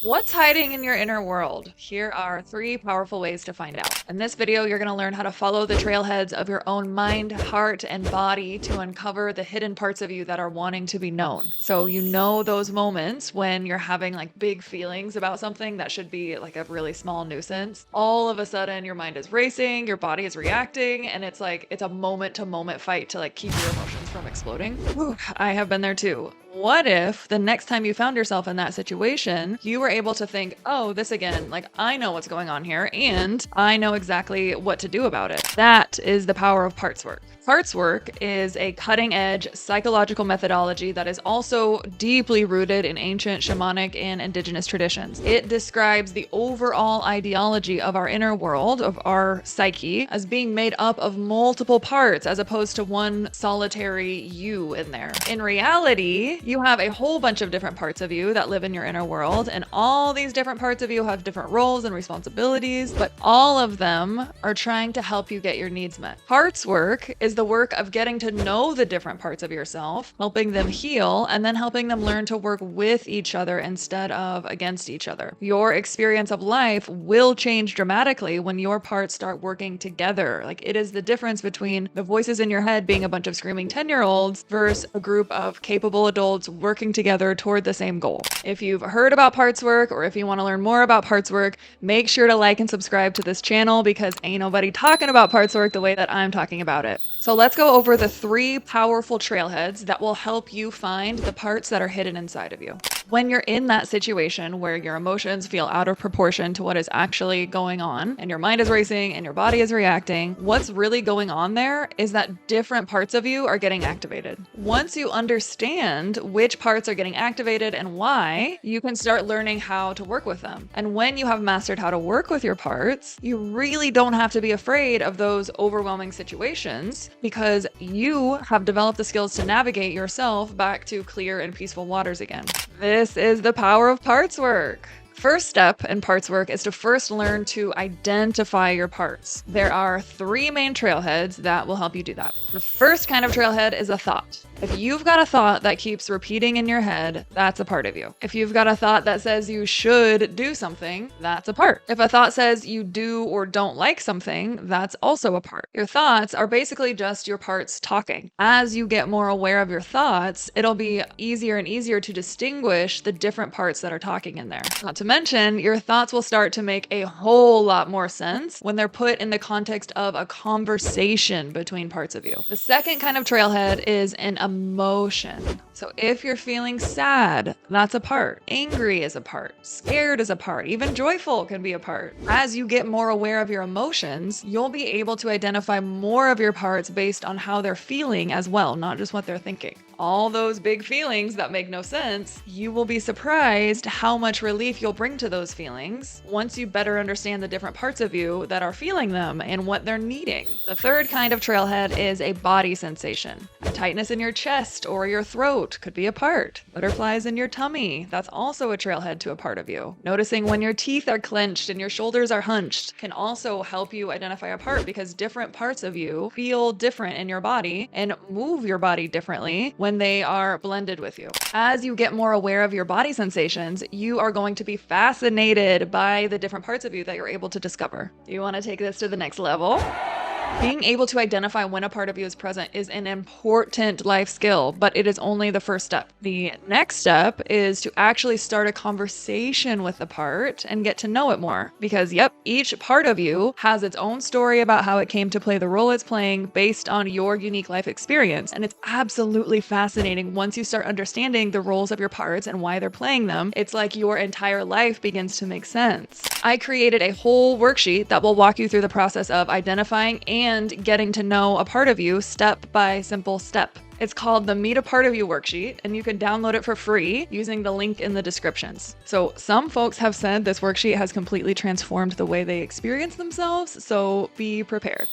What's hiding in your inner world? Here are 3 powerful ways to find out. In this video, you're going to learn how to follow the trailheads of your own mind, heart, and body to uncover the hidden parts of you that are wanting to be known. So you know those moments when you're having like big feelings about something that should be like a really small nuisance. All of a sudden your mind is racing, your body is reacting, and it's like it's a moment to moment fight to like keep your emotions from exploding. Whew, I have been there too. What if the next time you found yourself in that situation, you were able to think, oh, this again, like I know what's going on here and I know exactly what to do about it. That is the power of parts work. Parts work is a cutting edge psychological methodology that is also deeply rooted in ancient shamanic and indigenous traditions. It describes the overall ideology of our inner world, of our psyche, as being made up of multiple parts as opposed to one solitary you in there. In reality, you have a whole bunch of different parts of you that live in your inner world, and all these different parts of you have different roles and responsibilities, but all of them are trying to help you get your needs met. Parts work is the work of getting to know the different parts of yourself, helping them heal, and then helping them learn to work with each other instead of against each other. Your experience of life will change dramatically when your parts start working together. Like it is the difference between the voices in your head being a bunch of screaming 10-year-olds versus a group of capable adults working together toward the same goal. If you've heard about parts work or if you want to learn more about parts work, make sure to like and subscribe to this channel because ain't nobody talking about parts work the way that I'm talking about it. So let's go over the 3 powerful trailheads that will help you find the parts that are hidden inside of you. When you're in that situation where your emotions feel out of proportion to what is actually going on and your mind is racing and your body is reacting, what's really going on there is that different parts of you are getting activated. Once you understand which parts are getting activated and why, you can start learning how to work with them. And when you have mastered how to work with your parts, you really don't have to be afraid of those overwhelming situations because you have developed the skills to navigate yourself back to clear and peaceful waters again. This is the power of parts work. First step in parts work is to first learn to identify your parts. There are 3 main trailheads that will help you do that. The first kind of trailhead is a thought. If you've got a thought that keeps repeating in your head, that's a part of you. If you've got a thought that says you should do something, that's a part. If a thought says you do or don't like something, that's also a part. Your thoughts are basically just your parts talking. As you get more aware of your thoughts, it'll be easier and easier to distinguish the different parts that are talking in there. Not to mention, your thoughts will start to make a whole lot more sense when they're put in the context of a conversation between parts of you. The second kind of trailhead is an emotion. So if you're feeling sad, that's a part. Angry is a part. Scared is a part. Even joyful can be a part. As you get more aware of your emotions, you'll be able to identify more of your parts based on how they're feeling as well, not just what they're thinking. All those big feelings that make no sense, you will be surprised how much relief you'll bring to those feelings once you better understand the different parts of you that are feeling them and what they're needing. The third kind of trailhead is a body sensation. A tightness in your chest or your throat could be a part. Butterflies in your tummy, that's also a trailhead to a part of you. Noticing when your teeth are clenched and your shoulders are hunched can also help you identify a part because different parts of you feel different in your body and move your body differently when they are blended with you. As you get more aware of your body sensations, you are going to be fascinated by the different parts of you that you're able to discover. You want to take this to the next level? Being able to identify when a part of you is present is an important life skill, but it is only the first step. The next step is to actually start a conversation with the part and get to know it more. Because, yep, each part of you has its own story about how it came to play the role it's playing based on your unique life experience. And it's absolutely fascinating once you start understanding the roles of your parts and why they're playing them. It's like your entire life begins to make sense. I created a whole worksheet that will walk you through the process of identifying and getting to know a part of you step by simple step. It's called the Meet a Part of You worksheet, and you can download it for free using the link in the descriptions. So some folks have said this worksheet has completely transformed the way they experience themselves, so be prepared.